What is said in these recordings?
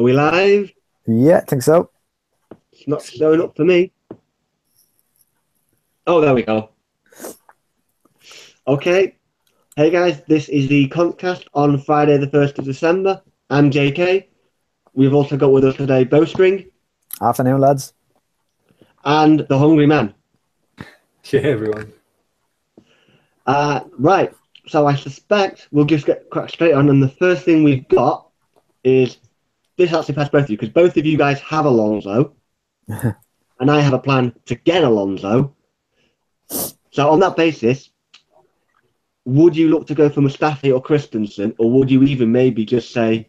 we live? Yeah, I think so. It's not showing up for me. Oh, there we go. Okay. Hey guys, this is the Contcast on Friday the 1st of December. I'm JK. We've also got with us today Bowstring Afternoon, lads. and the Hungry Man. Yeah, everyone. Right, so I suspect we'll just get quite straight on, and the first thing we've got is this actually past both of you, because both of you guys have Alonso, and I have a plan to get Alonso. So on that basis, would you look to go for Mustafi or Christensen, or would you even maybe just say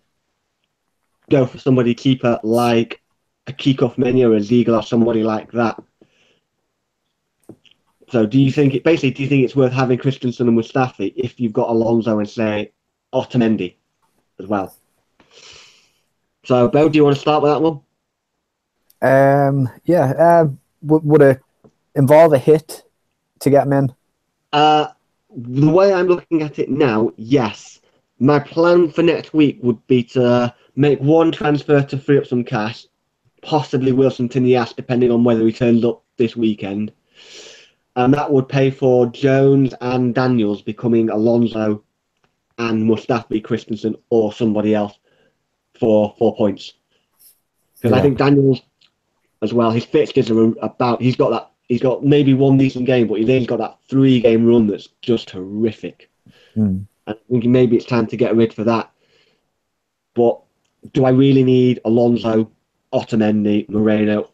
go for somebody keeper like a Kickoff Menu or a Ziegler or somebody like that? So do you think it's worth having Christensen and Mustafi if you've got Alonso and say Otamendi as well? So Bo, do you want to start with that one? Would it involve a hit to get him in? The way I'm looking at it now, yes. My plan for next week would be to make one transfer to free up some cash, possibly Wilson to Nias, depending on whether he turns up this weekend. And that would pay for Jones and Daniels becoming Alonso and Mustafi, Christensen, or somebody else for 4 points. Because I think Daniels, as well, his fixtures are about. He's got maybe one decent game, but he's got that 3-game run that's just horrific. And I think maybe it's time to get rid for that. But do I really need Alonso, Otamendi, Moreno,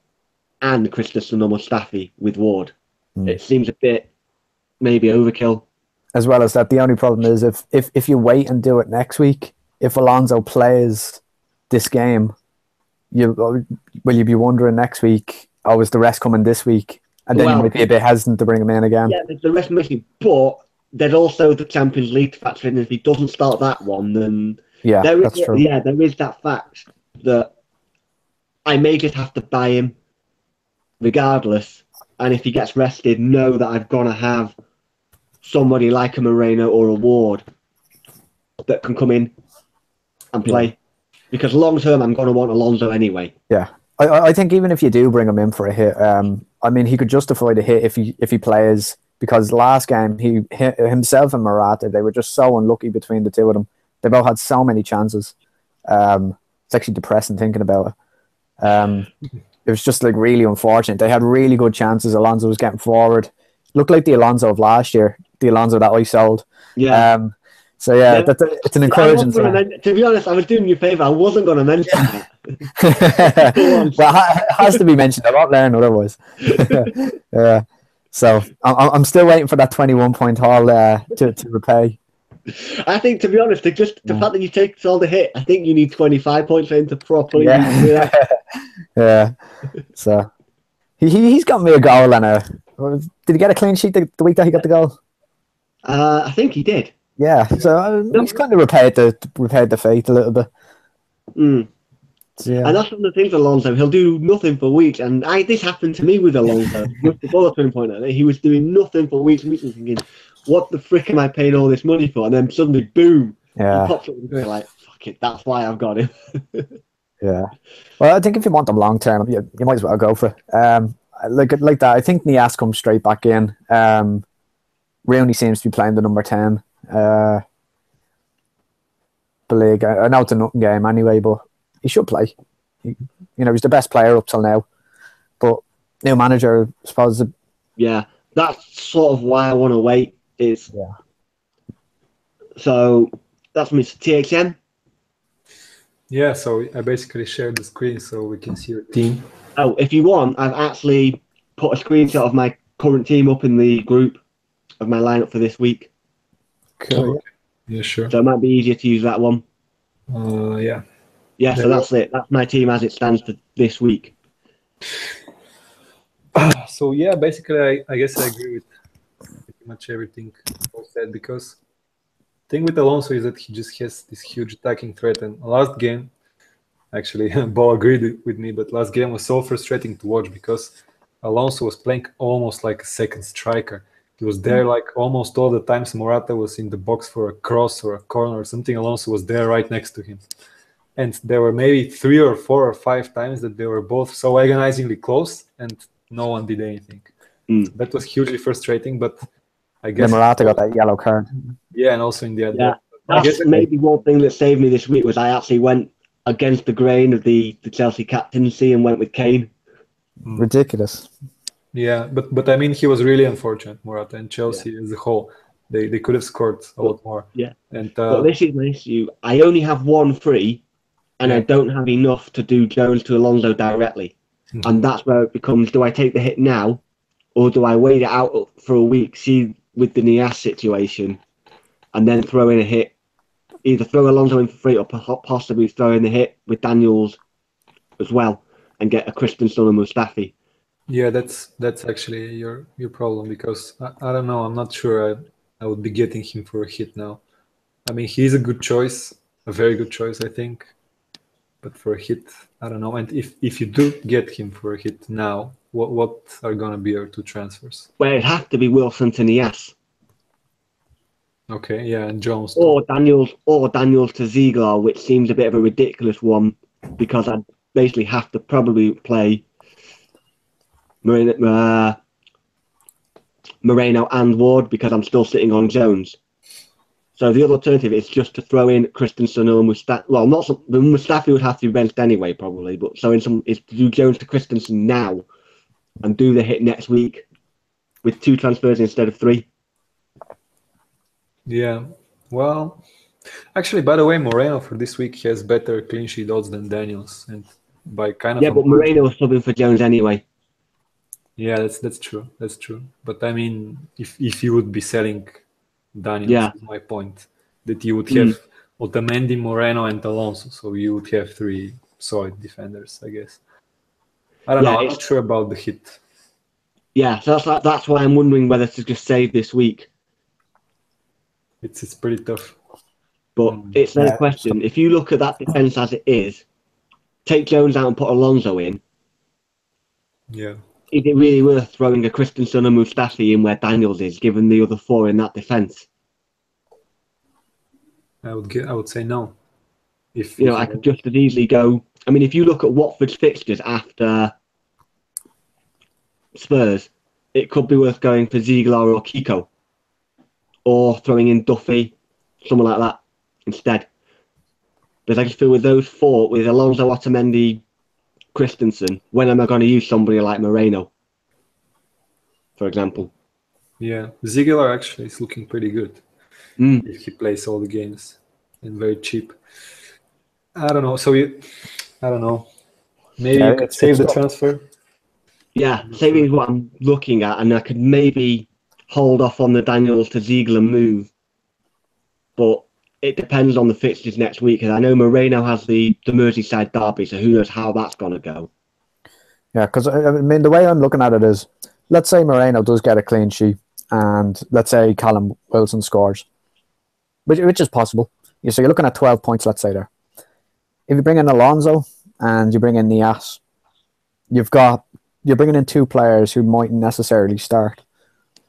and Christensen or Mustafi with Ward? It seems a bit maybe overkill. As well as that, the only problem is if you wait and do it next week, if Alonso plays this game, will you be wondering next week, is the rest coming this week? And then you might be a bit hesitant to bring him in again. Yeah, there's the rest missing, but there's also the Champions League to factor in. If he doesn't start that one, then that's true. Yeah, there is that fact that I may just have to buy him regardless. And if he gets rested, know that I've got to have somebody like a Moreno or a Ward that can come in and play. Yeah. Because long term, I'm going to want Alonso anyway. Yeah, I think even if you do bring him in for a hit, I mean, he could justify the hit if he plays. Because last game, himself and Morata, they were just so unlucky between the two of them. They both had so many chances. It's actually depressing thinking about it. It was just like really unfortunate. They had really good chances. Alonso was getting forward. Looked like the Alonso of last year, the Alonso that I sold. Yeah. It's an encouraging thing. To be honest, I was doing you a favour. I wasn't going to mention that. Well, it has to be mentioned. I won't learn otherwise. Yeah. So I'm still waiting for that 21-point haul to repay. I think, to be honest, the fact that you take all the hit, I think you need 25 points for him to properly do that. Yeah. So he's got me a goal and did he get a clean sheet the week that he got the goal? I think he did. Yeah. So he's kind of repaired the fate a little bit. Yeah. And that's one of the things, Alonso. He'll do nothing for weeks, and this happened to me with Alonso. With the bulletin point out, he was doing nothing for weeks and weeks, and thinking, "What the frick am I paying all this money for?" And then suddenly, boom! He pops up and goes like, "Fuck it, that's why I've got him." Yeah. Well, I think if you want them long term, you might as well go for it. Like that. I think Nias comes straight back in. Rooney seems to be playing the number 10. The league. I know it's a nothing game anyway, but he should play. He's the best player up till now. But new manager, I suppose. Yeah, that's sort of why I want to wait. So that's Mr. TXM. Yeah, so I basically shared the screen so we can see your team. Oh, if you want, I've actually put a screenshot of my current team up in the group of my lineup for this week. Cool. Yeah, sure. So it might be easier to use that one. Yeah. Yeah, so that's it. That's my team as it stands for this week. So yeah, basically, I guess I agree with pretty much everything Paul said, because the thing with Alonso is that he just has this huge attacking threat. And last game, actually, Bo agreed with me, but last game was so frustrating to watch because Alonso was playing almost like a second striker. He was there like almost all the times Morata was in the box for a cross or a corner or something. Alonso was there right next to him. And there were maybe 3 or 4 or 5 times that they were both so agonizingly close, and no one did anything. Mm. That was hugely frustrating, but I Then guess Morata got that yellow card. yeah, and also in the Yeah, other. I guess that's maybe one thing that saved me this week was I actually went against the grain of the Chelsea captaincy and went with Kane. Ridiculous. yeah, but I mean he was really unfortunate, Morata, and Chelsea as a whole. They could have scored a lot more. Yeah. And But this is my issue. I only have one free, and I Yeah. don't have enough to do Jones to Alonso directly. Mhm. And that's where it becomes, do I take the hit now, or do I wait it out for a week, see with the Nias situation, and then throw in a hit? Either throw Alonso in for free or possibly throw in the hit with Daniels as well and get a Christensen and Mustafi. Yeah, that's actually your problem, because I don't know. I'm not sure I would be getting him for a hit now. I mean, he's a good choice, a very good choice, I think. But for a hit, I don't know. And if you do get him for a hit now, what are gonna be your 2 transfers? Where it'd have to be Wilson to Nias. Okay, yeah, and Jones too. Or Daniels to Ziegler, which seems a bit of a ridiculous one because I'd basically have to probably play Moreno and Ward because I'm still sitting on Jones. So the other alternative is just to throw in Christensen or Mustafi. Well, not some, the Mustafi would have to be benched anyway, probably. But so in some is to do Jones to Christensen now and do the hit next week with 2 transfers instead of 3. Yeah. Well, actually, by the way, Moreno for this week has better clean sheet odds than Daniels, and by kind of Yeah, but Moreno was subbing for Jones anyway. Yeah, that's true. That's true. But I mean, if you would be selling Daniels, Yeah. is my point, that you would have Otamendi, Moreno, and Alonso, so you would have 3 solid defenders, I guess. I don't know. I'm not sure about the hit. Yeah, so that's why I'm wondering whether to just save this week. It's pretty tough. But it's no question. If you look at that defence as it is, take Jones out and put Alonso in. Yeah. Is it really worth throwing a Christensen and Mustafi in where Daniels is, given the other 4 in that defence? I would say no. If I could just as easily go. I mean, if you look at Watford's fixtures after Spurs, it could be worth going for Ziegler or Kiko, or throwing in Duffy, someone like that instead. Because I just feel with those 4, with Alonso, Otamendi, Christensen, when am I going to use somebody like Moreno, for example? Yeah, Ziegler actually is looking pretty good if he plays all the games and very cheap. I don't know. So I don't know. Maybe you could save the transfer. Yeah, saving is what I'm looking at, and I could maybe hold off on the Daniels to Ziegler move, but it depends on the fixtures next week. Because I know Moreno has the Merseyside derby, so who knows how that's going to go. Yeah, because I mean, the way I'm looking at it is, let's say Moreno does get a clean sheet, and let's say Callum Wilson scores, which is possible. So you're looking at 12 points, let's say there. If you bring in Alonso and you bring in Nias, you're bringing in 2 players who mightn't necessarily start.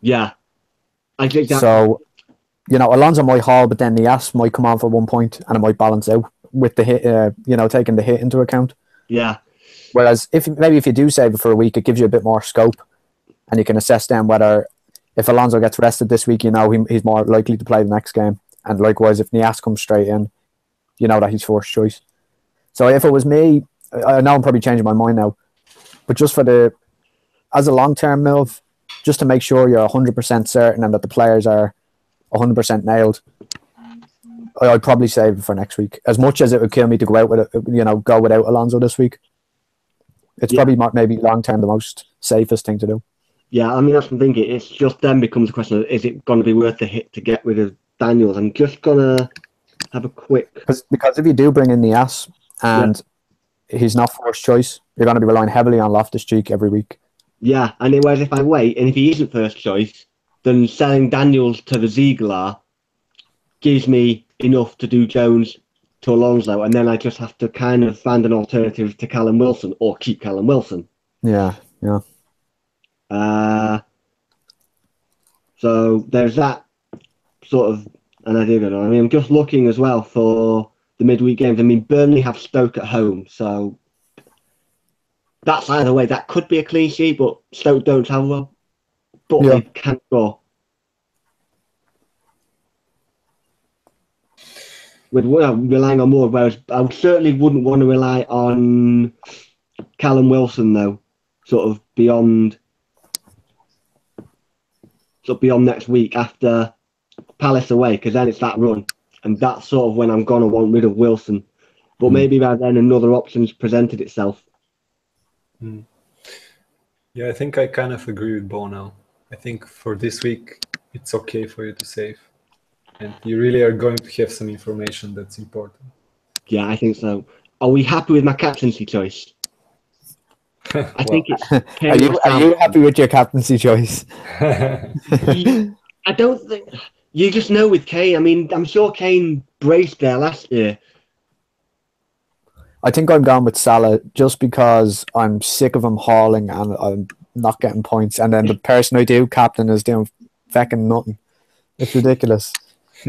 Yeah, I think that. So, Alonso might haul, but then Nias might come on for 1 point, and it might balance out with the hit. Taking the hit into account. Yeah. Whereas if you do save it for a week, it gives you a bit more scope, and you can assess then whether if Alonso gets rested this week, he's more likely to play the next game, and likewise if Nias comes straight in, you know that he's first choice. So if it was me, I know I'm probably changing my mind now, but just as a long-term move, just to make sure you're 100% certain and that the players are 100% nailed, I'd probably save it for next week. As much as it would kill me to go out with it, go without Alonso this week, it's probably maybe long-term the most safest thing to do. Yeah, I mean, that's what I'm thinking. It's just then becomes a question of, is it going to be worth the hit to get rid of Daniels? I'm just going to have a quick... Because if you do bring in Nias and he's not first choice, you're going to be relying heavily on Loftus-Cheek every week. Yeah, and whereas if I wait, and if he isn't first choice, then selling Daniels to the Ziegler gives me enough to do Jones to Alonso, and then I just have to kind of find an alternative to Callum Wilson or keep Callum Wilson. Yeah. So there's that sort of an idea going on. I mean, I'm just looking as well for the midweek games. I mean, Burnley have Stoke at home, so that's either way. That could be a clean sheet, but Stoke don't have one. But Yeah. they can score. With relying on Ward, whereas I certainly wouldn't want to rely on Callum Wilson though, sort of beyond next week after Palace away, because then it's that run, and that's sort of when I'm gonna want rid of Wilson. But maybe by then another option's presented itself. Yeah, I think I kind of agree with Bo now. I think for this week it's okay for you to save, and you really are going to have some information that's important. Yeah, I think so. Are we happy with my captaincy choice? I think it's Are you happy with your captaincy choice? I don't think you just know with Kane. I mean, I'm sure Kane braced there last year. I think I'm going with Salah just because I'm sick of him hauling and I'm not getting points. And then the person I do captain is doing fucking nothing. It's ridiculous.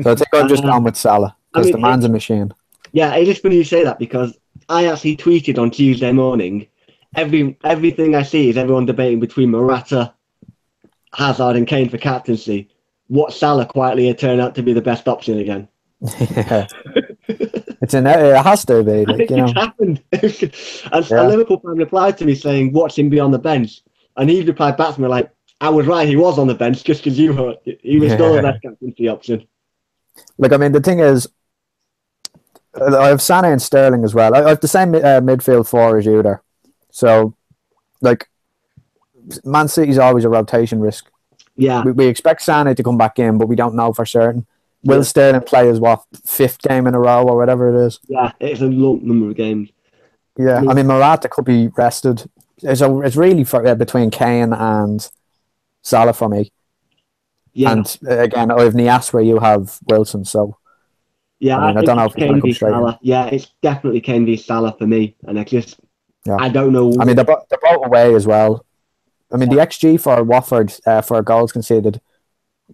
So I think I'm just going with Salah because the man's a machine. Yeah, it's just funny you say that because I actually tweeted on Tuesday morning. Everything I see is everyone debating between Morata, Hazard, and Kane for captaincy. What Salah quietly had turned out to be the best option again. Yeah. It has to be. Like, It's happened. And a Liverpool fan replied to me saying, "Watch him be on the bench," and he replied back to me like, "I was right. He was on the bench just because he was still the best captaincy option." Like, I mean, the thing is, I have Sané and Sterling as well. I have the same midfield four as you there. So, like, Man City's always a rotation risk. Yeah, we expect Sané to come back in, but we don't know for certain. Will Sterling play his fifth game in a row or whatever it is? Yeah, it's a long number of games. Yeah, I mean Morata could be rested. It's really between Kane and Salah for me. Yeah, and again, I have Nias where you have Wilson. So yeah, I don't know if Kane v Salah. Yeah, it's definitely Kane v Salah for me, and I don't know. I mean, they're both away as well. I mean, the XG for Watford for goals conceded.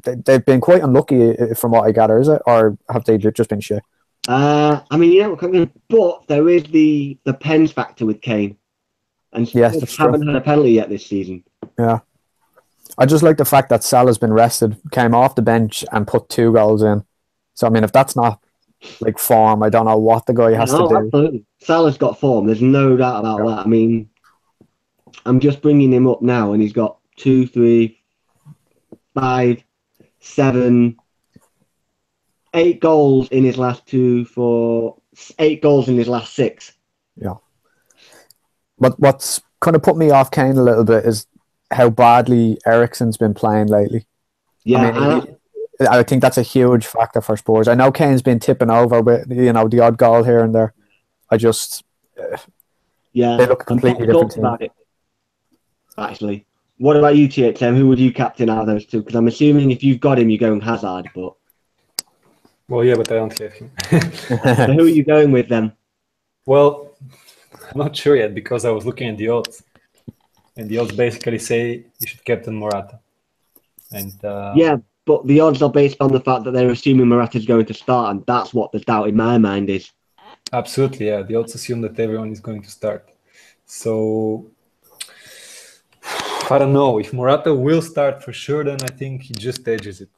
They've been quite unlucky from what I gather, is it? Or have they just been shit? I mean, but there is the pens factor with Kane. And yes, haven't had a penalty yet this season. Yeah. I just like the fact that Salah's been rested, came off the bench and put 2 goals in. So, I mean, if that's not like form, I don't know what the guy has to do. Absolutely. Salah's got form. There's no doubt about that. I mean, I'm just bringing him up now and he's got 2, 3, 5, 7, 8 goals in his last 8 goals in his last 6. Yeah. But what's kind of put me off Kane a little bit is how badly Eriksen's been playing lately. Yeah, I think that's a huge factor for Spurs. I know Kane's been tipping over with the odd goal here and there. I just they look completely different about it. Actually, what about you, TXM? Who would you captain out of those two? Because I'm assuming if you've got him, you're going Hazard. But well, yeah, but I don't have him. So who are you going with then? Well, I'm not sure yet because I was looking at the odds, and the odds basically say you should captain Morata. And yeah, but the odds are based on the fact that they're assuming Morata's going to start, and that's what the doubt in my mind is. Absolutely, yeah. The odds assume that everyone is going to start. So I don't know if Morata will start for sure. Then I think he just edges it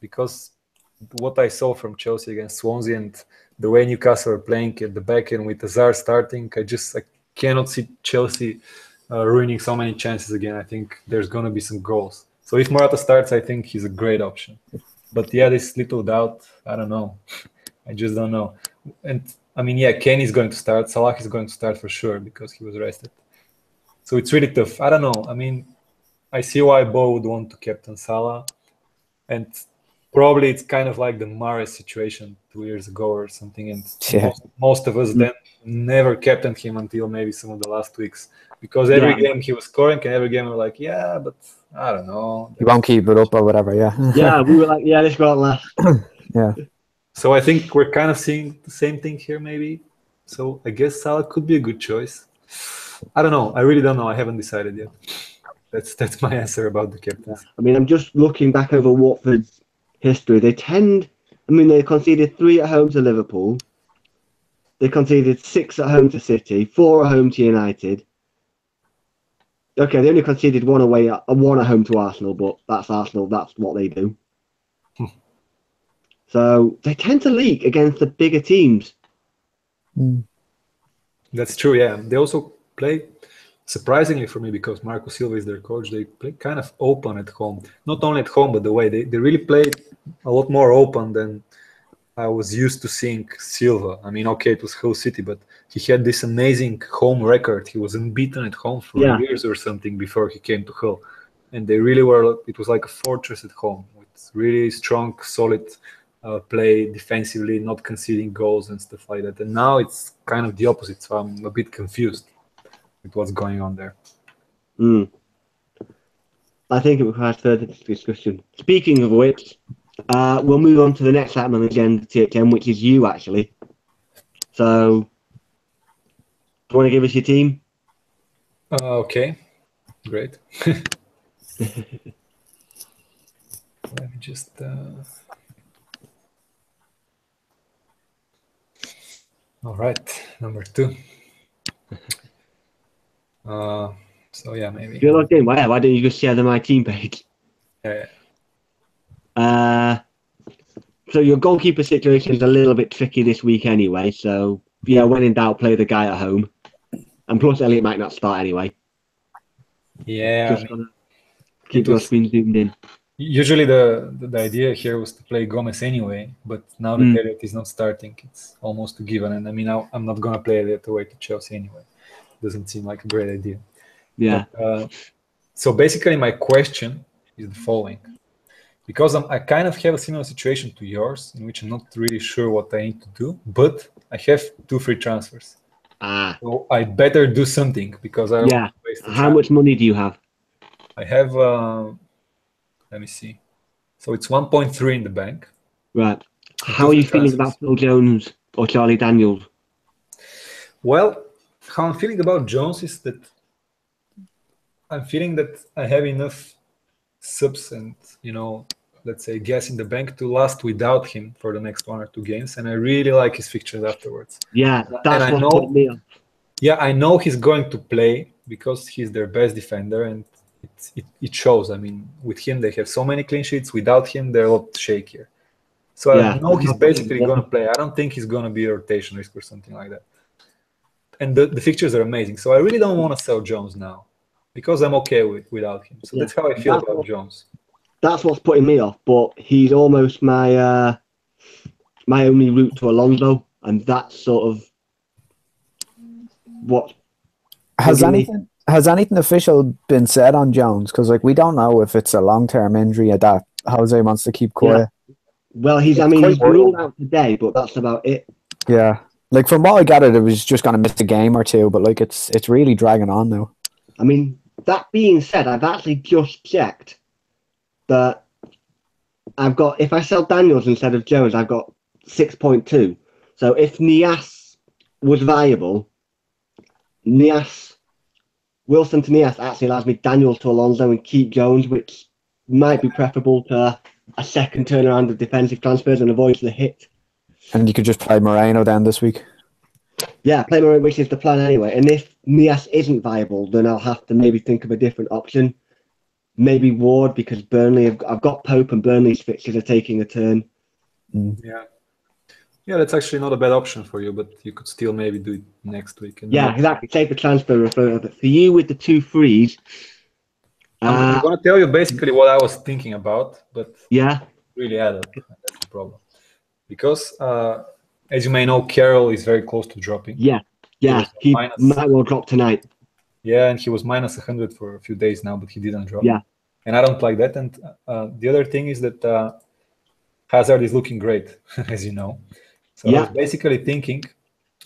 because what I saw from Chelsea against Swansea and the way Newcastle are playing at the back end with Hazard starting, I cannot see Chelsea ruining so many chances again. I think there's going to be some goals. So if Morata starts, I think he's a great option. But yeah, this little doubt, I don't know. I just don't know. And I mean, yeah, Kane is going to start. Salah is going to start for sure because he was rested. So it's really tough. I don't know. I mean, I see why Bo would want to captain Salah. And probably it's kind of like the Mahrez situation 2 years ago or something. And most of us then never captained him until maybe some of the last weeks. Because every game he was scoring and every game we were like, yeah, but I don't know. You won't keep it up or whatever, yeah. Yeah, we were like, yeah, this won't last. Yeah. So I think we're kind of seeing the same thing here maybe. So I guess Salah could be a good choice. I don't know. I really don't know. I haven't decided yet. That's my answer about the captains. I mean, I'm just looking back over Watford's history. They conceded 3 at home to Liverpool, They conceded 6 at home to City, 4 at home to United. Okay, they only conceded 1 away, 1 at home to Arsenal, but that's Arsenal. That's what they do. So they tend to leak against the bigger teams. That's true, yeah. They also play, surprisingly for me, because Marco Silva is their coach, they play kind of open at home. Not only at home, but the way they really play a lot more open than I was used to seeing Silva. I mean, okay, it was Hull City, but he had this amazing home record. He was unbeaten at home for years or something before he came to Hull. And they really were, it was like a fortress at home with really strong, solid play defensively, not conceding goals and stuff like that. And now it's kind of the opposite. So I'm a bit confused with what's going on there. I think it requires further discussion. Speaking of which, we'll move on to the next item on the agenda, THM, which is you, actually. So, do you want to give us your team? Okay, great. Let me just... All right, number 2. So yeah, maybe. If you're logged in, why don't you just share the My Team page? Yeah. So your goalkeeper situation is a little bit tricky this week anyway. So yeah, when in doubt, play the guy at home. And plus, Elliot might not start anyway. Yeah. Just gotta keep your screen zoomed in. Usually the idea here was to play Gomez anyway, but now that Elliot is not starting, it's almost a given. And I mean, I'm not gonna play Elliot away to Chelsea anyway. Doesn't seem like a great idea. Yeah. But, so basically, my question is the following: because I kind of have a similar situation to yours, in which I'm not really sure what I need to do, but I have 2 free transfers. So I better do something because I don't want to waste the time. How much money do you have? I have, let me see. So it's 1.3 in the bank. Right. How are you feeling about Phil Jones or Charlie Daniels? Well, how I'm feeling about Jones is that I'm feeling that I have enough subs and, let's say gas in the bank to last without him for the next 1 or 2 games, and I really like his fixtures afterwards. Yeah, that's what put me on. Yeah, I know he's going to play because he's their best defender, and it shows. I mean, with him they have so many clean sheets. Without him, they're a lot shakier. So I know he's basically going to play. I don't think he's going to be a rotation risk or something like that. And the fixtures are amazing. So I really don't want to sell Jones now because I'm okay without him. So that's how I feel about Jones. That's what's putting me off, but he's almost my my only route to Alonso, and that's sort of what has anything official been said on Jones? Because like we don't know if it's a long-term injury or that Jose wants to keep quiet. Yeah. Well, he's ruled out today, but that's about it. Yeah, like from what I gathered, it was just going to miss a game or 2, but like it's really dragging on now. I mean, that being said, I've actually just checked that I've got, if I sell Daniels instead of Jones, I've got 6.2. So if Nias was viable, Wilson to Nias actually allows me Daniels to Alonso and keep Jones, which might be preferable to a second turnaround of defensive transfers and avoids the hit. And you could just play Moreno then this week. Yeah, play Moreno, which is the plan anyway. And if Nias isn't viable, then I'll have to maybe think of a different option. Maybe Ward, because Burnley, I've got Pope and Burnley's fixtures are taking a turn. Yeah, that's actually not a bad option for you, but you could still maybe do it next week. And exactly. Take the transfer referral. But for you with the 2 frees, I'm going to tell you basically what I was thinking about, but really add up. That's the problem. Because, as you may know, Carroll is very close to dropping. Yeah, he might well drop tonight. Yeah, and he was minus 100 for a few days now, but he didn't drop. Yeah. And I don't like that. And the other thing is that Hazard is looking great, as you know. So I was basically thinking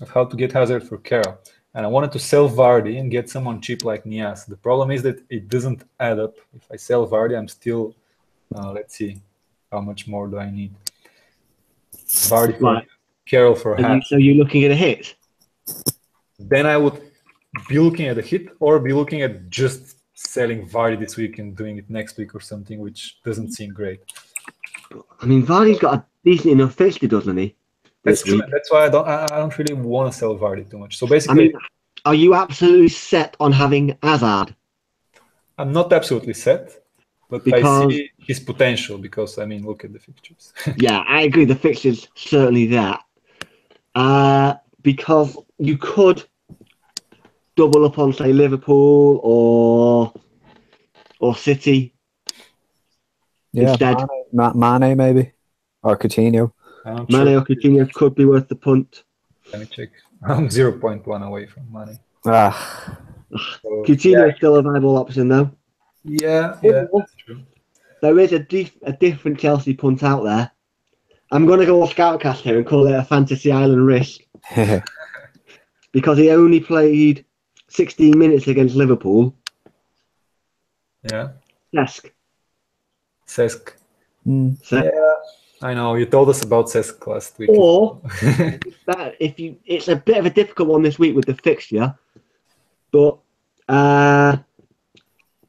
of how to get Hazard for Carroll. And I wanted to sell Vardy and get someone cheap like Nias. The problem is that it doesn't add up. If I sell Vardy, I'm still, let's see, how much more do I need? Vardy for Carroll for half. So you're looking at a hit? Then I would be looking at a hit or be looking at just selling Vardy this week and doing it next week or something, which doesn't seem great. I mean, Vardy's got a decent enough fixture, doesn't he? That's this true. week. And that's why I don't really want to sell Vardy too much. So I basically, mean, are you absolutely set on having Hazard? I'm not absolutely set, but I Because see his potential because I mean, look at the fixtures. yeah, I agree. The fixture's certainly there. Because you could double up on, say, Liverpool or City Yeah, instead. Mane maybe, or Coutinho. I'm not Mane sure. or Coutinho could be worth the punt. Let me check. I'm 0.1 away from money. Ah, So, Coutinho is still a viable option, though. yeah, Or that's true. there is a different Chelsea punt out there. I'm going to go off Scoutcast here and call it a Fantasy Island risk because he only played 16 minutes against Liverpool. Yeah, Cesc. mm. Cesc. yeah. I know you told us about Cesc last week. Or that it's a bit of a difficult one this week with the fixture, but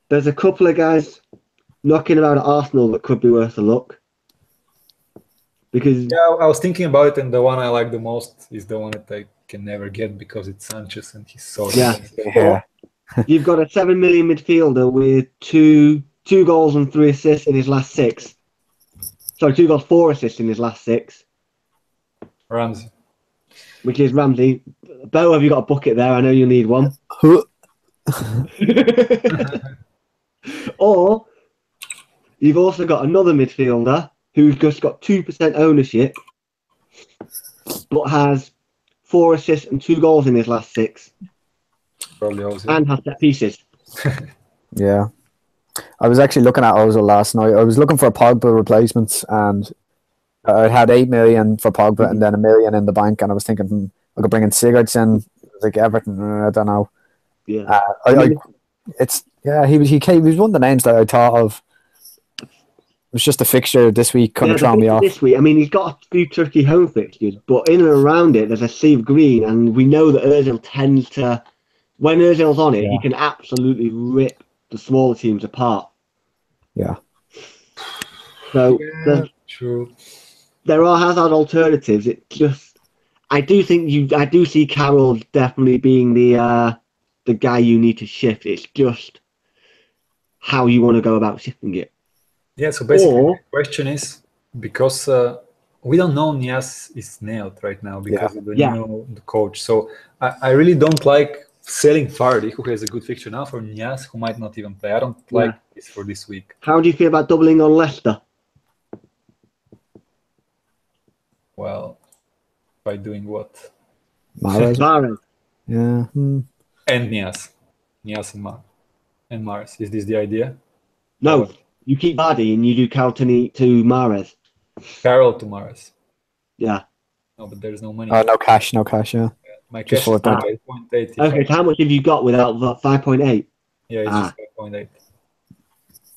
there's a couple of guys knocking about at Arsenal that could be worth a look. Because yeah, I was thinking about it, and the one I like the most is the one that I can never get because it's Sanchez, and he's so expensive. Yeah. You've got a 7 million midfielder with two goals and 3 assists in his last 6. Sorry, 2 goals, 4 assists in his last 6. Ramsey. Which is Ramsey. Bo, have you got a bucket there? I know you need one. Or you've also got another midfielder who's just got 2% ownership, but has 4 assists and 2 goals in his last 6. Probably Ozil. And has set pieces. Yeah. I was actually looking at Ozil last night. I was looking for Pogba replacements, and I had 8 million for Pogba and then 1 million in the bank, and I was thinking I could bring in Sigurdsson, like Everton. I don't know. Yeah. He was one of the names that I thought of. It was just a fixture this week kind of throwing me off. This week, I mean, he's got a few tricky home fixtures, but in and around it, there's a sea of green, and we know that Ozil tends to, when Ozil's on it, he can absolutely rip the smaller teams apart. Yeah. So true. There are Hazard alternatives. It just, I do see Carroll definitely being the guy you need to shift. It's just how you want to go about shifting it. Yeah, so basically the question is, because we don't know Nias is nailed right now because of the new coach. So I really don't like selling Vardy, who has a good fixture now, for Nias, who might not even play. I don't like this for this week. How do you feel about doubling on Leicester? Well, by doing what? Mahrez. Yeah. And Nias. Nias and Mahrez. Is this the idea? No. You keep Vardy and you do Coutini to Mahrez. Carroll to Mahrez. Yeah. No, but there's no money. No cash, yeah. My cash is 5.8. Okay, so how much have you got without 5.8? Yeah, it's just 5.8.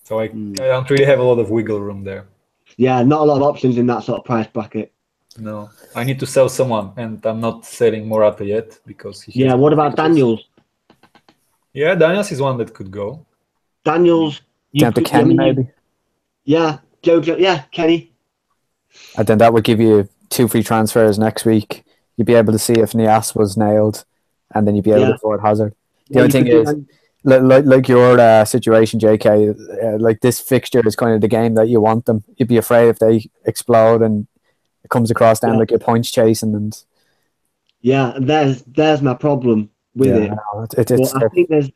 So I don't really have a lot of wiggle room there. Yeah, not a lot of options in that sort of price bracket. No, I need to sell someone, and I'm not selling Morata yet because he. Yeah, what about Daniels? Yeah, Daniels is one that could go. Daniels. Down to Kenny, maybe. Yeah, Jojo. Yeah, Kenny. And then that would give you 2 free transfers next week. You'd be able to see if Nias was nailed, and then you'd be able to afford Hazard. The only thing is, like your situation, JK, like this fixture is kind of the game that you want them. You'd be afraid if they explode and it comes across down like you're points chasing. And yeah, there's my problem with it. I think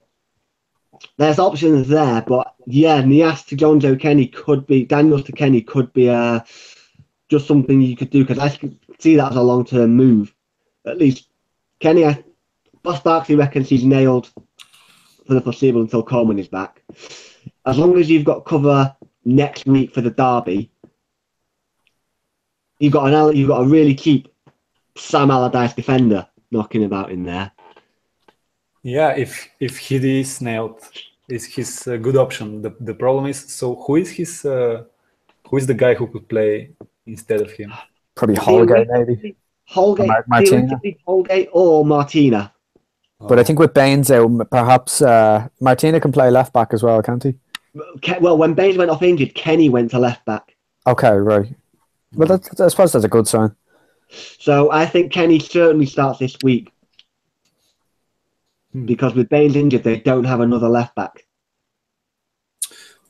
there's options there, but yeah, Nias to John Joe Kenny could be, Daniels to Kenny could be just something you could do, because I could see that as a long-term move. At least Kenny, Boss Barkley reckons he's nailed for the foreseeable until Coleman is back. As long as you've got cover next week for the derby, you've got a really cheap Sam Allardyce defender knocking about in there. Yeah, if he is nailed, is his good option. The problem is, so who is the guy who could play instead of him? Probably Holgate, maybe. Holgate or Martina. But I think with Baines out, perhaps Martina can play left back as well, can't he? Well, when Baines went off injured, Kenny went to left back. Okay, right. Well, I suppose that's a good sign. So I think Kenny certainly starts this week because with Baines injured, they don't have another left back.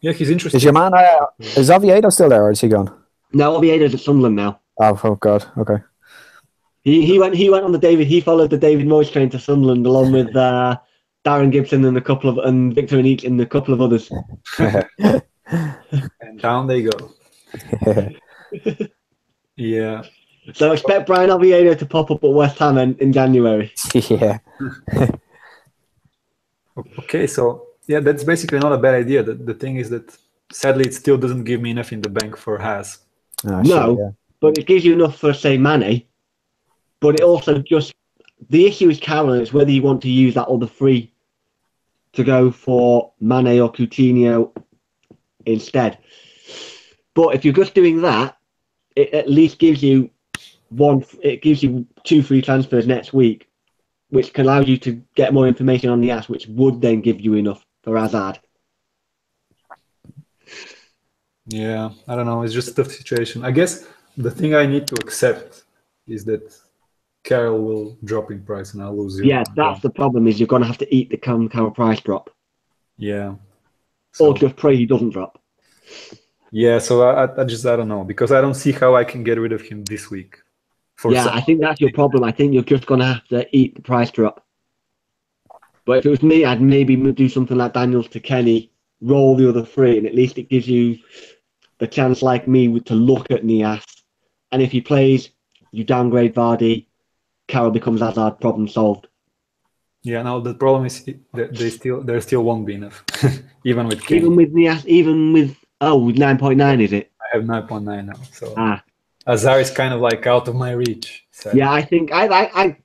Yeah, he's interesting. Is your man? Is Oviedo still there, or is he gone? No, Oviedo's at Sunderland now. Oh God. Okay. He went on the David. He followed the David Moyes train to Sunderland along with Darren Gibson and Victor Anique and a couple of others. And down they go. Yeah. So expect Brian Oviedo to pop up at West Ham in January. Yeah. Okay, so yeah, that's basically not a bad idea. The thing is that sadly it still doesn't give me enough in the bank for Haas. No, but it gives you enough for, say, Mane. But it also just... The issue is Carroll, it's whether you want to use that other three to go for Mane or Coutinho instead. But if you're just doing that, it at least gives you two free transfers next week, which can allow you to get more information on the ass, which would then give you enough for Hazard. Yeah, I don't know. It's just a tough situation. I guess the thing I need to accept is that Carroll will drop in price and I'll lose you. Yeah, that's the problem, is you're going to have to eat the Carroll price drop. Yeah. Or just pray he doesn't drop. Yeah, so I don't know, because I don't see how I can get rid of him this week. I think that's your problem. I think you're just going to have to eat the price drop. But if it was me, I'd maybe do something like Daniels to Kenny, roll the other three, and at least it gives you the chance, like me, to look at Nias. And if he plays, you downgrade Vardy, Carroll becomes Hazard, problem solved. Yeah, no, the problem is there still won't be enough, even with Kenny. Even with Nias, with 9.9, is it? I have 9.9 now, so Hazard is kind of like out of my reach. So. Yeah, I think I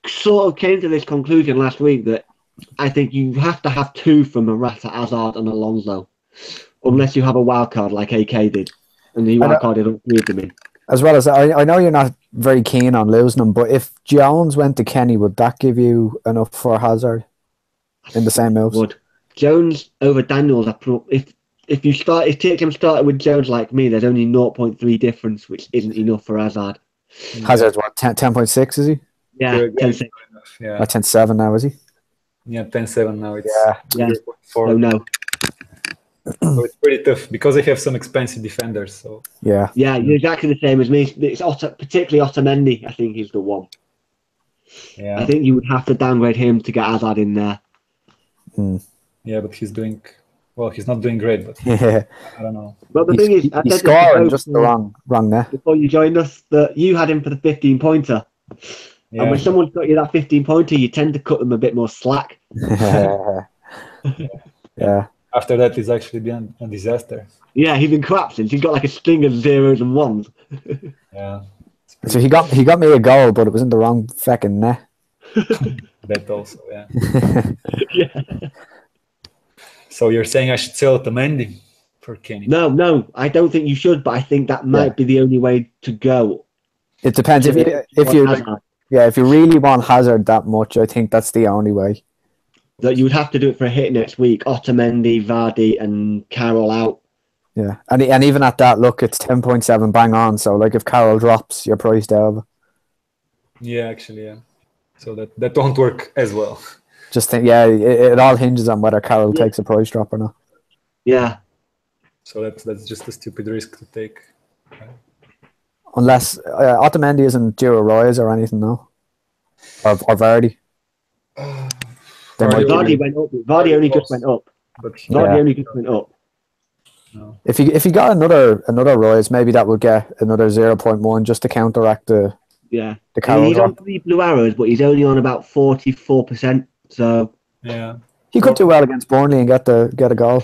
sort of came to this conclusion last week that I think you have to have two from Morata, Hazard, and Alonso, unless you have a wild card like AK did, and he wild carded all three of them in. As well as I know you're not very keen on losing them, but if Jones went to Kenny, would that give you enough for Hazard in the same moves? Would Jones over Daniels? If Tottenham started with Jones like me, there's only 0.3 difference, which isn't enough for Hazard. Hazard's what, 10.6 is he? Yeah, 10.6. Yeah. 10.7 now, is he? Yeah, 10.7 now. It's yeah. 4. So no. So it's pretty tough because they have some expensive defenders. So yeah, you're exactly the same as me. It's particularly Otamendi. I think is the one. Yeah, I think you would have to downgrade him to get Hazard in there. Yeah, but he's doing well. He's not doing great, but I don't know. But the thing is, he's scoring just the wrong there. Before you joined us, that you had him for the 15-pointer. Yeah. And when someone's got you that 15-pointer, you tend to cut them a bit more slack. Yeah. After that, it's actually been a disaster. Yeah, he's been crap since he's got like a string of zeros and ones. Yeah. So he got me a goal, but it was in the wrong fucking net. That also, yeah. Yeah. So you're saying I should sell Otamendi for Kenny? No, I don't think you should, but I think that might be the only way to go. It depends if you really want Hazard that much. I think that's the only way. That you would have to do it for a hit next week. Otamendi, Vardy, and Carroll out. Yeah, and even at that, look, it's 10.7 bang on. So like, if Carroll drops, you're priced out. Yeah, actually, yeah. So that won't work as well. Just think, it all hinges on whether Carroll takes a price drop or not. Yeah. So that's just a stupid risk to take. Unless Otamendi isn't due a rise or anything, no? Or Vardy. Vardy went up. Vardy only just went up. But Vardy only just went up. No. If he got another rise, maybe that would get another 0.1 just to counteract the Carroll he's drop. on 3 blue arrows, but he's only on about 44%. So he could do well against Burnley and get a goal.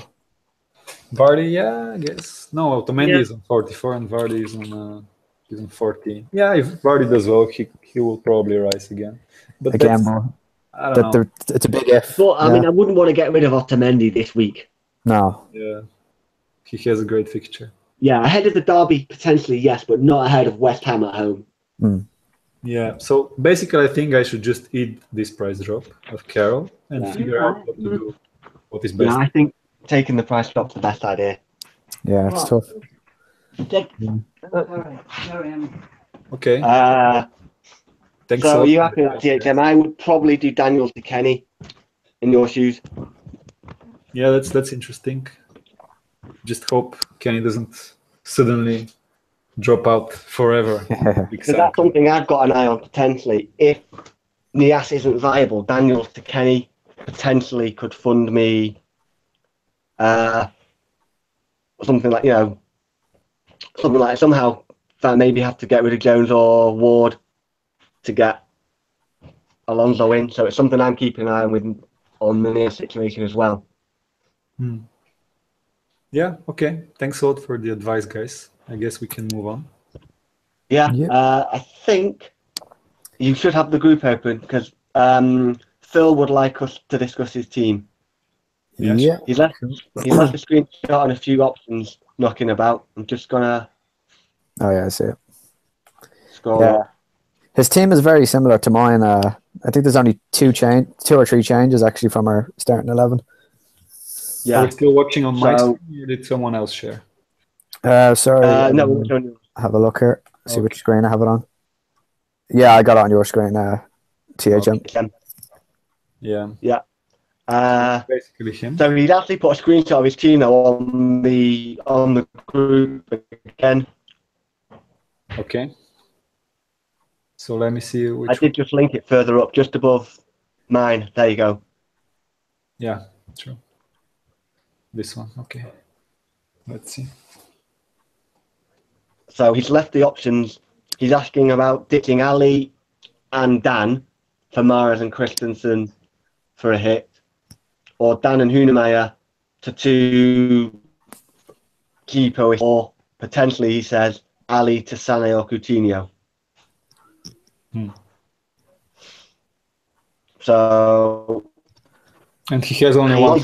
Vardy, yeah, I guess. No, Otamendi is on 44 and Vardy is on 14. Yeah, if Vardy does well, he will probably rise again. But again, I don't know. It's a big if. But I mean, I wouldn't want to get rid of Otamendi this week. No. Yeah, he has a great fixture. Yeah, ahead of the derby potentially, yes, but not ahead of West Ham at home. Yeah, so basically, I think I should just eat this price drop of Carroll and figure out what to do. What is best? Yeah, I think taking the price drop's the best idea. Yeah, it's tough. Okay. Thanks a So lot. you happy with that THM? I would probably do Daniels to Kenny in your shoes. Yeah, that's interesting. Just hope Kenny doesn't suddenly drop out forever. Because that's something I've got an eye on potentially. If Nias isn't viable, Daniels to Kenny potentially could fund me something like, somehow that maybe have to get rid of Jones or Ward to get Alonso in. So it's something I'm keeping an eye on the Nias situation as well. Yeah, okay. Thanks a lot for the advice, guys. I guess we can move on. Yeah, Yep. I think you should have the group open because Phil would like us to discuss his team. Yeah. He's left a screenshot and a few options knocking about. I'm just gonna Oh yeah, I see it. scroll Yeah. up. His team is very similar to mine. I think there's only two or three changes actually from our starting 11. Are we still watching on my So- screen or did someone else share? Sorry. No, we're showing you. Have a look here. See which Okay. screen I have it on. Yeah, I got it on your screen. THM. Yeah. Basically him. So he'd actually put a screenshot of his team now on the group again. Okay. So let me see I which did just link it further up, just above mine. There you go. Yeah, true. This one, okay. Let's see. So he's left the options. He's asking about ditching Ali and Dan for Mahrez and Christensen for a hit, or Dan and Hunemeyer to two keeper, or potentially he says Ali to Sané or Coutinho. So And he has only one.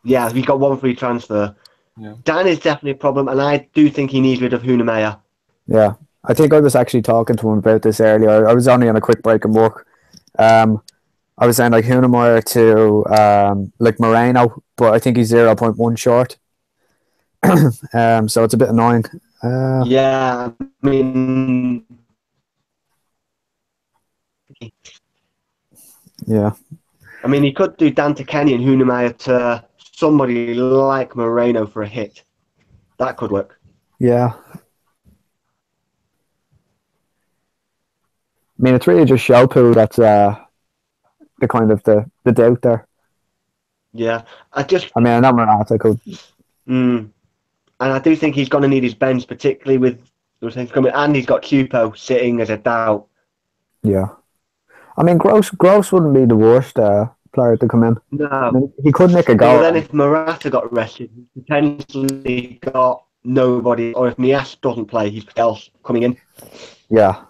Yeah, he's got one free transfer. Yeah. Dan is definitely a problem, and I do think he needs rid of Hunemeyer. Yeah, I think I was actually talking to him about this earlier. I was only on a quick break in work. I was saying like Hunemeyer to like Moreno, but I think he's 0.1 short. So it's a bit annoying. Yeah, I mean, Yeah. I mean, he could do Dan to Kenny and Hunemeyer to somebody like Moreno for a hit. That could work. Yeah. I mean, it's really just Showpool that's the kind of the doubt there. Yeah, I mean, I know Morata could. And I do think he's going to need his bench, particularly with those things coming. And he's got Cupo sitting as a doubt. Yeah. I mean, Gross wouldn't be the worst player to come in. No. I mean, he could make a goal. But then if Morata got rested, he's potentially got nobody. Or if Nias doesn't play, he's else coming in. Yeah.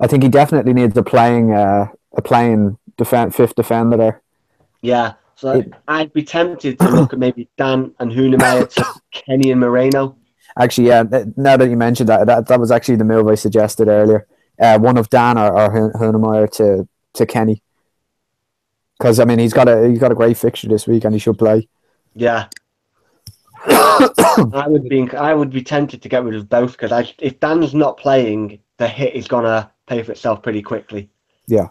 I think he definitely needs a playing fifth defender there. Yeah. So I'd be tempted to look at maybe Dan and Hunemeyer to Kenny and Moreno. Actually, yeah. Now that you mentioned that was actually the move I suggested earlier. One of Dan or Hunemeyer to Kenny, because I mean he's got a great fixture this week and he should play. Yeah. I would be tempted to get rid of both because if Dan's not playing, the hit is gonna pay for itself pretty quickly. Yeah.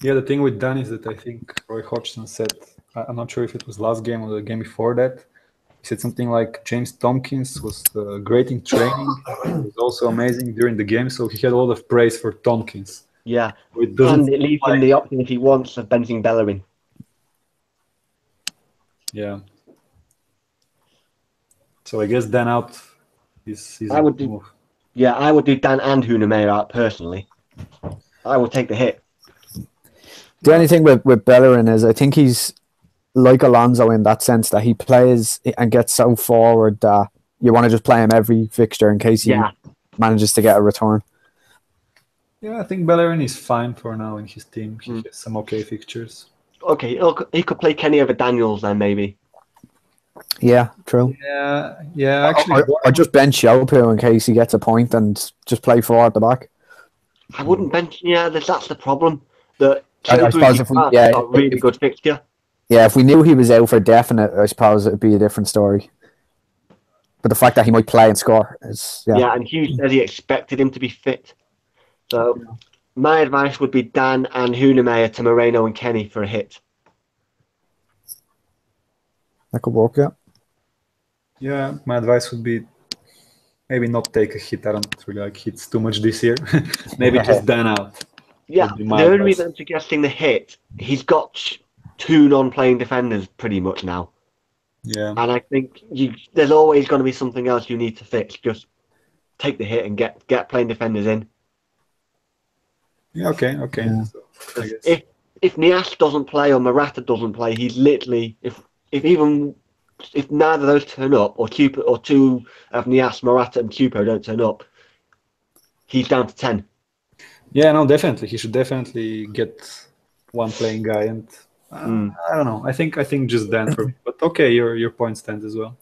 Yeah, the thing with Dan is that I think Roy Hodgson said, I'm not sure if it was last game or the game before that, he said something like James Tompkins was great in training, he was also amazing during the game, so he had a lot of praise for Tompkins. Yeah, and it leaves him the option if he wants of benching Bellerin. Yeah. So I guess Dan out is I would do. move. Yeah, I would do Dan and Hunemeyer out personally. I would take the hit. The only thing with Bellerin is I think he's like Alonso in that sense that he plays and gets so forward that you want to just play him every fixture in case he manages to get a return. Yeah, I think Bellerin is fine for now in his team. He has some okay fixtures. Okay, he could play Kenny over Daniels then maybe. Yeah, true. Yeah. Actually, I just bench Showpool in case he gets a point and just play four at the back. I wouldn't bench. Yeah, that's the problem. That I suppose if we got a really good fixture. Yeah, if we knew he was out for definite, I suppose it would be a different story. But the fact that he might play and score is Yeah, and Hughes said he expected him to be fit. So my advice would be Dan and Hunemeyer to Moreno and Kenny for a hit. that could work. Yeah. Yeah, my advice would be maybe not take a hit. I don't really like hits too much this year. Maybe just Dan out. Yeah, Would be the my only advice. reason I'm suggesting the hit, he's got two non-playing defenders pretty much now. Yeah. And I think there's always going to be something else you need to fix. Just take the hit and get playing defenders in. Yeah. Okay. Yeah. So, I guess. If Nias doesn't play or Morata doesn't play, he's literally if neither of those turn up or two of Nias, Morata, and Cupo don't turn up, he's down to 10. Yeah. No. Definitely, he should definitely get one playing guy, and I don't know. I think just Dan for me. But okay, your point stands as well.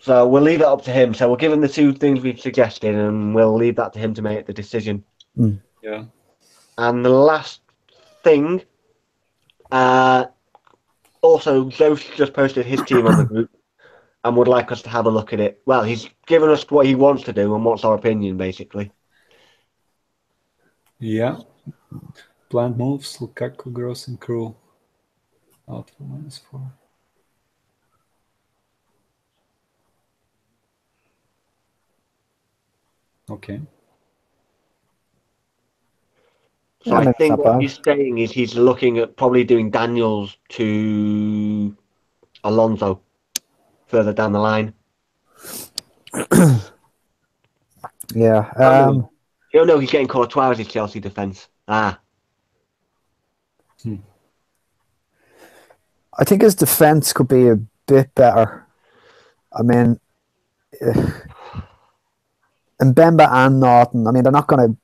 So we'll leave it up to him. So we'll give him the two things we've suggested, and we'll leave that to him to make the decision. Yeah. And the last thing, also, Joe's just posted his team on the group and would like us to have a look at it. Well, he's given us what he wants to do and what's our opinion, basically. Yeah. Planned moves: Lukaku, Gross, and Krul. Out for -4. Okay. So I think what he's saying is he's looking at probably doing Daniels to Alonso further down the line. Yeah. You know he's getting Courtois as his Chelsea defence. I think his defence could be a bit better. I mean, Mbemba and Norton, I mean, they're not going to,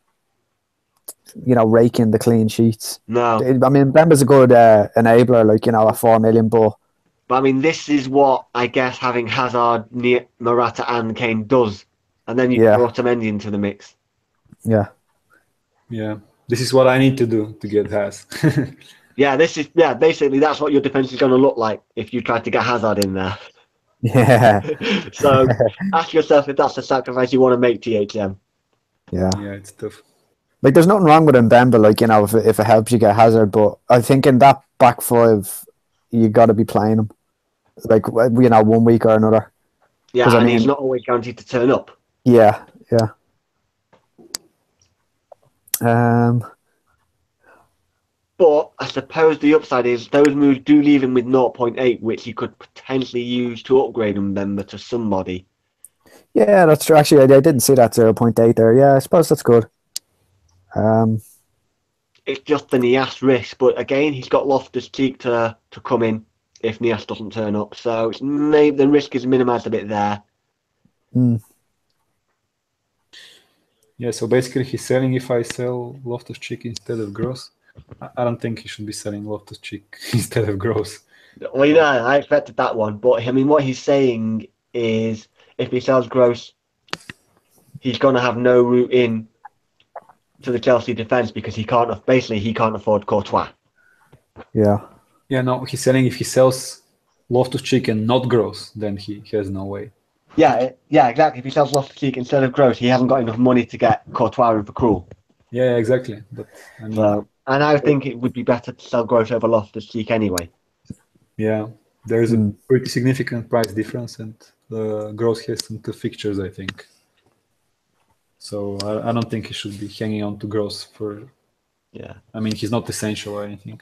rake in the clean sheets. No. I mean, Mbemba's a good enabler, like, at 4 million, but I mean, this is what I guess having Hazard, Morata, and Kane does. And then you throw Otamendi into the mix. Yeah. Yeah. This is what I need to do to get Haz. Basically that's what your defence is going to look like if you try to get Hazard in there. Yeah. So ask yourself if that's the sacrifice you want to make, THM. Yeah. Yeah, it's tough. Like, there's nothing wrong with Mbemba, like, if it helps you get Hazard, but I think in that back five, you got to be playing him, like, 1 week or another. Yeah, and he's not always guaranteed to turn up. Yeah. But I suppose the upside is those moves do leave him with 0.8, which he could potentially use to upgrade Mbemba to somebody. Yeah, that's true. Actually, I didn't see that 0.8 there. Yeah, I suppose that's good. It's just the Nias risk, but again, he's got Loftus-Cheek to come in if Nias doesn't turn up, so maybe the risk is minimised a bit there. Yeah, so basically he's selling if I sell Loftus-Cheek instead of Gross. I don't think he should be selling Loftus-Cheek instead of Gross. Well, I expected that one, but I mean, what he's saying is if he sells Gross, he's going to have no route in to the Chelsea defence because he can't afford Courtois. Yeah. Yeah, no, he's selling if he sells Loftus-Cheek and not Gross, then he has no way. Yeah, exactly. If he sells Loftus-Cheek instead of Gross, he hasn't got enough money to get Courtois in for Krul. Yeah, exactly. But I mean, and I think it would be better to sell Gross over Loftus-Cheek anyway. Yeah, there's a pretty significant price difference, and Gross has some tough fixtures, I think. So I don't think he should be hanging on to Gross for. Yeah. I mean, he's not essential or anything.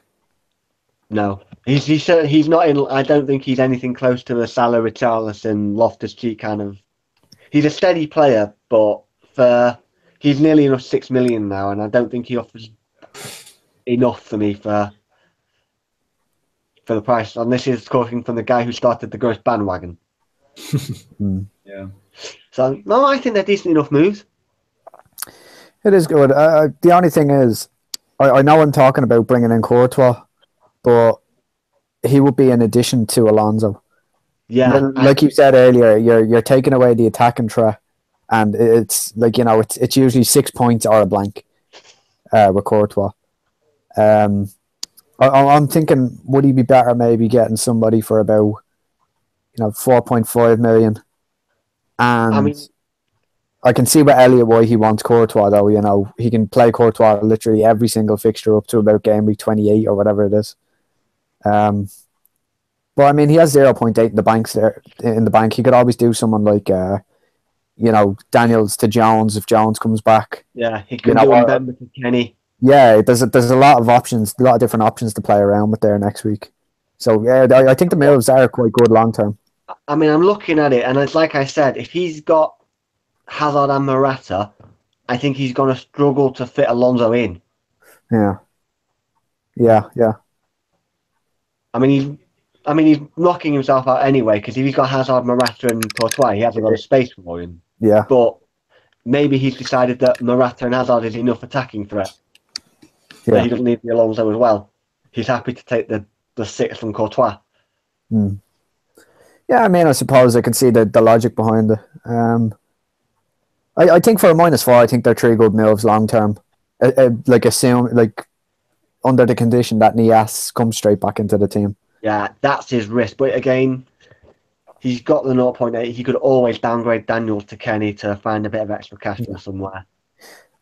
No, he's not in. I don't think he's anything close to the Salah, Richarlison, Loftus-Cheek kind of. He's a steady player, but he's nearly enough 6 million now, and I don't think he offers enough for me for the price. And this is talking from the guy who started the Gross bandwagon. Yeah. So no, I think they're decent enough moves. It is good. The only thing is, I know I'm talking about bringing in Courtois, but he would be in addition to Alonso. Yeah, like you said earlier, you're taking away the attacking threat, and it's like it's usually 6 points or a blank with Courtois. I'm thinking, would he be better maybe getting somebody for about 4.5 million. And I mean, I can see with Elliot why he wants Courtois, though. He can play Courtois literally every single fixture up to about game week 28 or whatever it is. But I mean, he has 0.8 in the banks there. In the bank, he could always do someone like, Daniels to Jones if Jones comes back. yeah, he can do Mbemba to Kenny. Yeah, there's a lot of options, a lot of different options to play around with there next week. So yeah, I think the moves are quite good long term. I mean, I'm looking at it, and it's like I said, if he's got Hazard and Morata, I think he's going to struggle to fit Alonso in. Yeah. I mean, he's knocking himself out anyway, because if he's got Hazard, Morata, and Courtois, he hasn't got a space for him. Yeah. But maybe he's decided that Morata and Hazard is enough attacking threat. Yeah. That he doesn't need the Alonso as well. He's happy to take the 6 from Courtois. Mm. Yeah, I mean, I suppose I can see the logic behind it. I think for a -4, I think they're 3 good moves long term. Like under the condition that Nias comes straight back into the team. Yeah, that's his risk. But again, he's got the 0.8. He could always downgrade Daniels to Kenny to find a bit of extra cash from somewhere.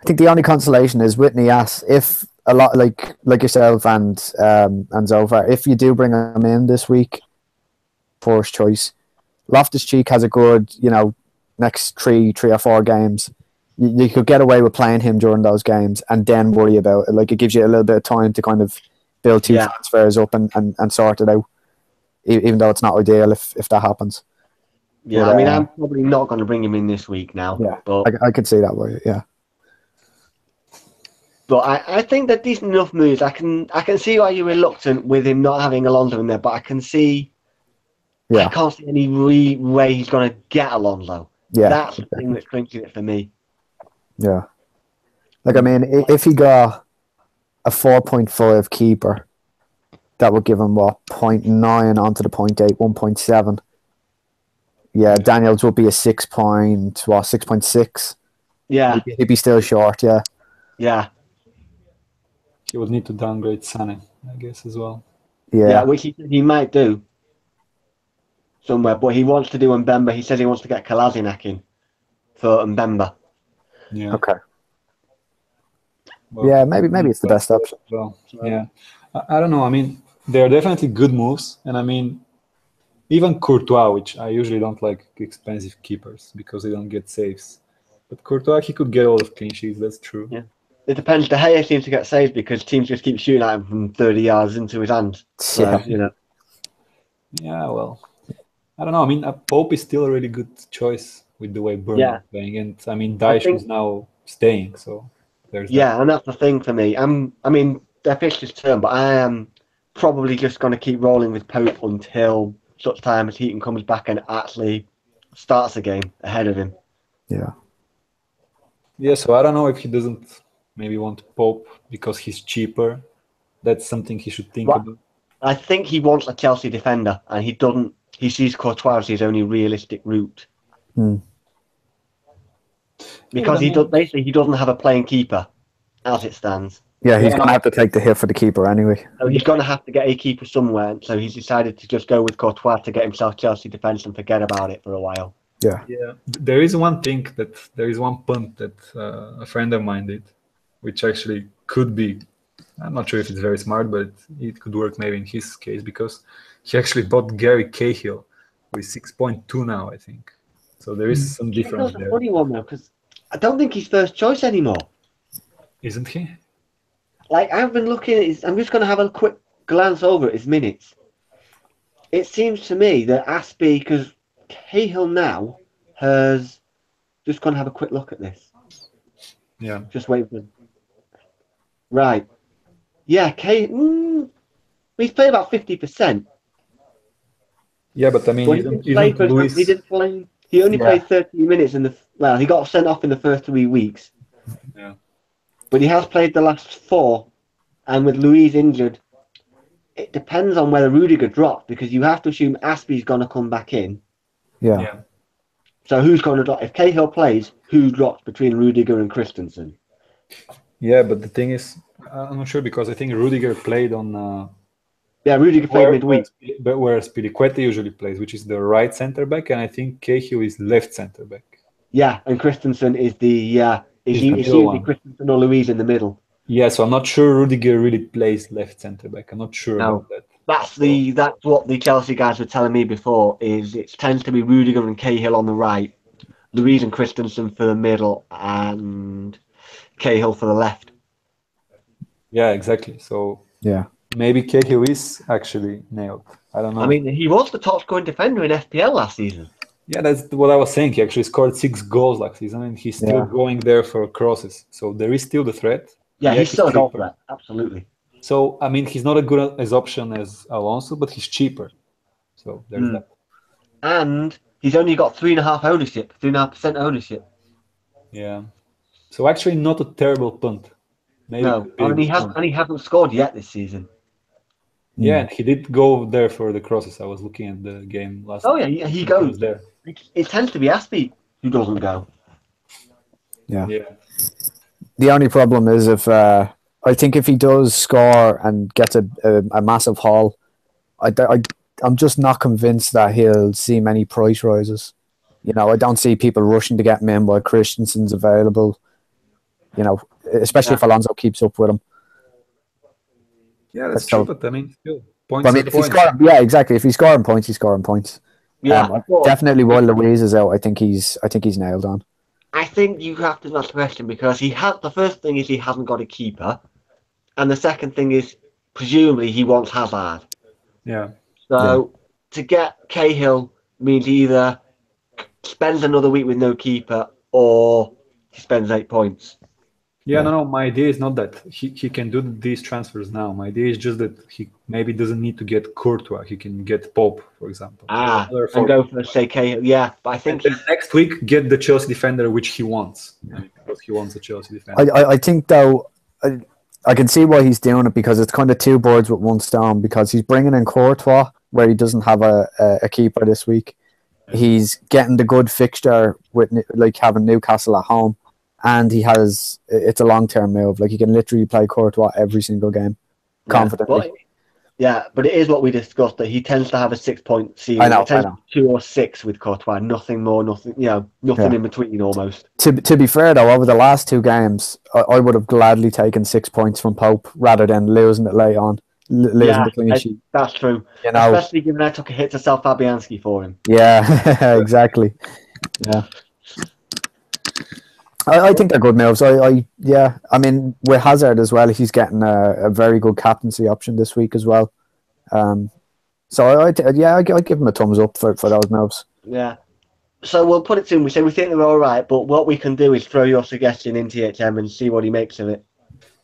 I think the only consolation is with Nias, if a lot like yourself and Zovar, if you do bring him in this week, first choice, Loftus-Cheek has a good, next three or four games. You could get away with playing him during those games and then worry about it. Like, it gives you a little bit of time to kind of build 2 transfers up and sort it out, even though it's not ideal if that happens. Yeah, but, I mean, I'm probably not going to bring him in this week now. Yeah, but I could see that way. Yeah. But I think they're decent enough moves. I can see why you're reluctant with him not having Alonso in there, but I can see. Yeah. I can't see any way he's going to get Alonso. Yeah, that's the thing that's clinching it for me. Yeah. Like, I mean, if he got a 4.5 keeper, that would give him, 0.9 onto the 0.8, 1.7. Yeah, Daniels would be a 6.6. Yeah. He'd be still short, yeah. Yeah. He would need to downgrade Sané, I guess, as well. Yeah, which he might do somewhere, but he wants to do Mbemba. He says he wants to get Kolasinac in for Mbemba. Yeah. Okay. Well, yeah, maybe it's the best option. Well, yeah. I don't know. I mean, they are definitely good moves, and I mean, even Courtois, which I usually don't like expensive keepers because they don't get saves. But Courtois, he could get all of clean sheets, that's true. Yeah. It depends. De Gea seems to get saves because teams just keep shooting at him from 30 yards into his hands. So, yeah. Yeah, well, I don't know. I mean, Pope is still a really good choice with the way Burnley is playing. And, I mean, Dyche is now staying, so there's that. And that's the thing for me. I mean, their fixture's turn, but I am probably just going to keep rolling with Pope until such time as Heaton comes back and actually starts the game ahead of him. Yeah. Yeah, so I don't know if he doesn't maybe want Pope because he's cheaper. That's something he should think about. I think he wants a Chelsea defender, and he doesn't. He sees Courtois as his only realistic route. Because he doesn't have a playing keeper, as it stands. Yeah, he's going to have to take the hit for the keeper anyway. So he's going to have to get a keeper somewhere. So he's decided to just go with Courtois to get himself Chelsea defence and forget about it for a while. Yeah. There is one punt that a friend of mine did, which actually could be. I'm not sure if it's very smart, but it could work maybe in his case because he actually bought Gary Cahill with 6.2 now, I think. So there is some difference there. That's a funny one though, because I don't think he's first choice anymore. Isn't he? Like, I've been looking at his. I'm just going to have a quick glance over at his minutes. It seems to me that Aspie, because Cahill now has just going to have a quick look at this. Yeah. Just wait for. Right. Yeah, Cahill. He's played about 50%. Yeah, but I mean, he didn't play. He only played 13 minutes in the. Well, he got sent off in the first 3 weeks. Yeah. But he has played the last 4, and with Luiz injured, it depends on whether Rudiger drops because you have to assume Aspie's going to come back in. Yeah. So who's going to drop? If Cahill plays, who drops between Rudiger and Christensen? Yeah, but the thing is, I'm not sure because I think Rudiger played on Yeah, Rudiger played midweek. Whereas Piliqueta usually plays, which is the right centre back, and I think Cahill is left centre back. Yeah, and Christensen is it's He's the middle usually one. Christensen or Louise in the middle. Yeah, so I'm not sure Rudiger really plays left centre back. I'm not sure No. about that. That's what the Chelsea guys were telling me before. Is it tends to be Rudiger and Cahill on the right, Louise and Christensen for the middle, and Cahill for the left. Yeah, exactly. So Yeah. maybe Cahill is actually nailed. I don't know. I mean, he was the top scoring defender in FPL last season. Yeah, that's what I was saying. He actually scored 6 goals last season, and he's still going there for crosses. So there is still the threat. Yeah, he's still a goal cheaper. threat. Absolutely. So I mean, he's not as good as option as Alonso, but he's cheaper. So there's that. And he's only got 3.5% ownership. Yeah. So actually, not a terrible punt. Maybe No, and he hasn't scored yet this season. Yeah, and he did go there for the crosses. I was looking at the game last. Oh yeah, he goes there. It tends to be Aspie who doesn't go. Yeah. Yeah. The only problem is I think if he does score and gets a massive haul, I'm just not convinced that he'll see many price rises. You know, I don't see people rushing to get him in while Christensen's available. You know, especially if Alonso keeps up with him. Yeah, that's true. But I mean, still points. But I mean, if he's scoring, exactly. If he's scoring points, he's scoring points. Yeah, definitely. While Louise is out, I think he's nailed on. I think you have to ask the question because the first thing is he hasn't got a keeper, and the second thing is presumably he wants Hazard. Yeah. So to get Cahill means he either spends another week with no keeper or he spends 8 points. Yeah, no. My idea is not that he can do these transfers now. My idea is just that he maybe doesn't need to get Courtois. He can get Pope, for example. And go for say Cahill. Yeah, but I think next week get the Chelsea defender which he wants. Because he wants a Chelsea defender. I think though, I can see why he's doing it because it's kind of two birds with one stone. Because he's bringing in Courtois where he doesn't have a keeper this week. He's getting the good fixture with like having Newcastle at home. And it's a long-term move. Like, he can literally play Courtois every single game confidently. But it is what we discussed, that he tends to have a 6-point ceiling. I know. 2 or 6 with Courtois. Nothing more, nothing in between almost. To be fair, though, over the last 2 games, I would have gladly taken 6 points from Pope rather than losing it late on. Losing the clean sheet. That's true. You know, especially given I took a hit to Sal Fabianski for him. Yeah, exactly. Yeah. I think they're good moves. I mean, with Hazard as well, he's getting a very good captaincy option this week as well. So I give him a thumbs up for those moves. Yeah. So we'll put it to him. We say we think they're all right, but what we can do is throw your suggestion in THM and see what he makes of it.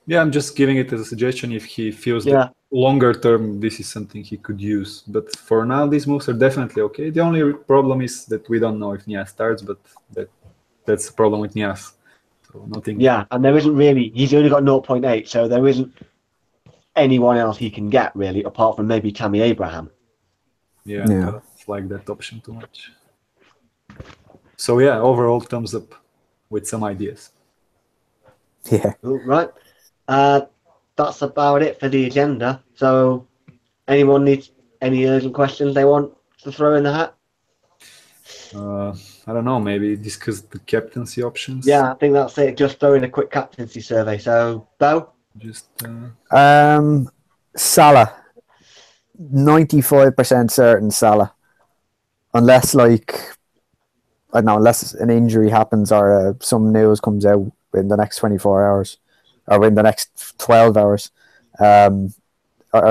Yeah, I'm just giving it as a suggestion if he feels that longer term this is something he could use. But for now, these moves are definitely okay. The only problem is that we don't know if Nias starts, but that's the problem with Nias. So nothing. Yeah, and there isn't really. He's only got 0.8, so there isn't anyone else he can get really, apart from maybe Tammy Abraham. Yeah. I don't like that option too much. So yeah, overall thumbs up with some ideas. Yeah. Right. That's about it for the agenda. So, anyone needs any urgent questions they want to throw in the hat? I don't know, maybe discuss the captaincy options. Yeah, I think that's it. Just throw in a quick captaincy survey. So, Bo? Just Salah. 95% certain Salah. Unless unless an injury happens or some news comes out in the next 24 hours or in the next 12 hours. I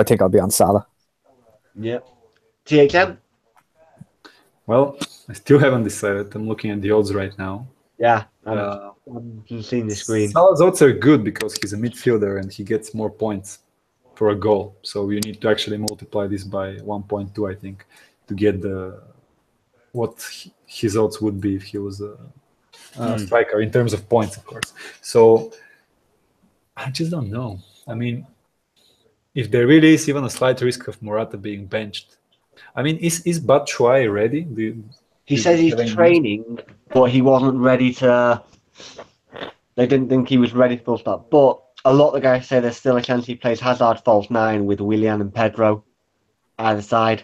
think I'll be on Salah. Yeah. THM? Well, I still haven't decided. I'm looking at the odds right now. Yeah, I've seen the screen. Salah's odds are good because he's a midfielder and he gets more points for a goal. So you need to actually multiply this by 1.2, I think, to get what his odds would be if he was a striker in terms of points, of course. So I just don't know. I mean, if there really is even a slight risk of Morata being benched, I mean, is Batshuayi ready? He says he's training, but he wasn't ready to. They didn't think he was ready for that. But a lot of the guys say there's still a chance he plays Hazard false 9 with Willian and Pedro. either side.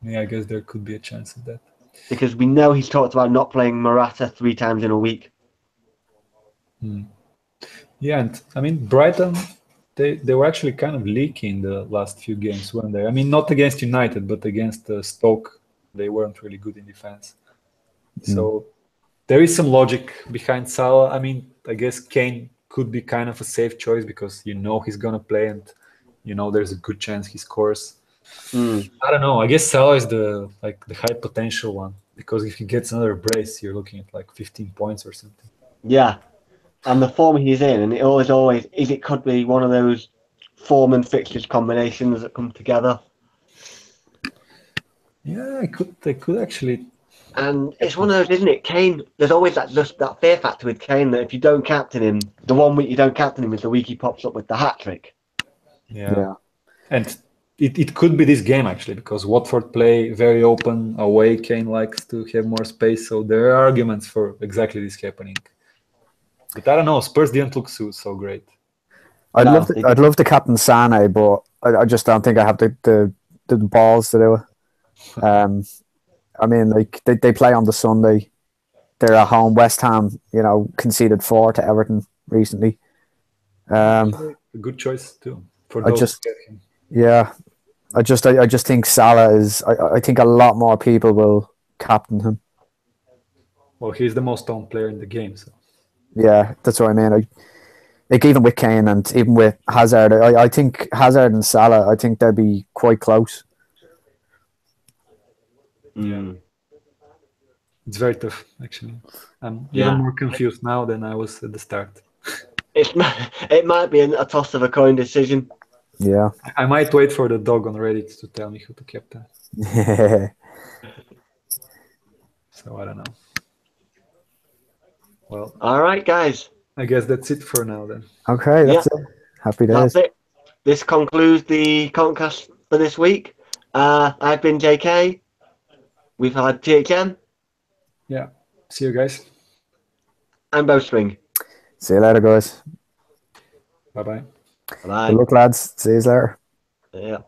Yeah, I guess there could be a chance of that. Because we know he's talked about not playing Morata 3 times in a week. Yeah, and I mean Brighton, they were actually kind of leaking the last few games, weren't they? I mean, not against United, but against Stoke, they weren't really good in defense. So there is some logic behind Salah. I mean, I guess Kane could be kind of a safe choice because you know he's gonna play and you know there's a good chance he scores. I don't know. I guess Salah is the high potential one because if he gets another brace, you're looking at like 15 points or something. Yeah. And the form he's in, and it could be one of those form and fixtures combinations that come together. Yeah, they could actually. And it's one of those, isn't it? Kane, there's always that fear factor with Kane that if you don't captain him, the one week you don't captain him is the week he pops up with the hat trick. Yeah. And it could be this game actually because Watford play very open away. Kane likes to have more space, so there are arguments for exactly this happening. But I don't know. Spurs didn't look so great. I'd love to captain Sane, but I just don't think I have the balls to do it. I mean, like they play on the Sunday. They're at home. West Ham, conceded 4 to Everton recently. A good choice too for those. I just think Salah is. I think a lot more people will captain him. Well, he's the most owned player in the game, so. Yeah, that's what I mean. Like even with Kane and even with Hazard, I think Hazard and Salah, I think they'd be quite close. Yeah. It's very tough, actually. I'm even more confused now than I was at the start. It might be a toss of a coin decision. Yeah. I might wait for the dog on Reddit to tell me who to captain. So I don't know. Well, all right, guys. I guess that's it for now then. Okay, that's it. Happy days. That's it. This concludes the Contcast for this week. I've been JK. We've had THM. Yeah. See you guys. And Bowstring. See you later, guys. Bye-bye. Bye. Good luck, lads. See you later. Yeah.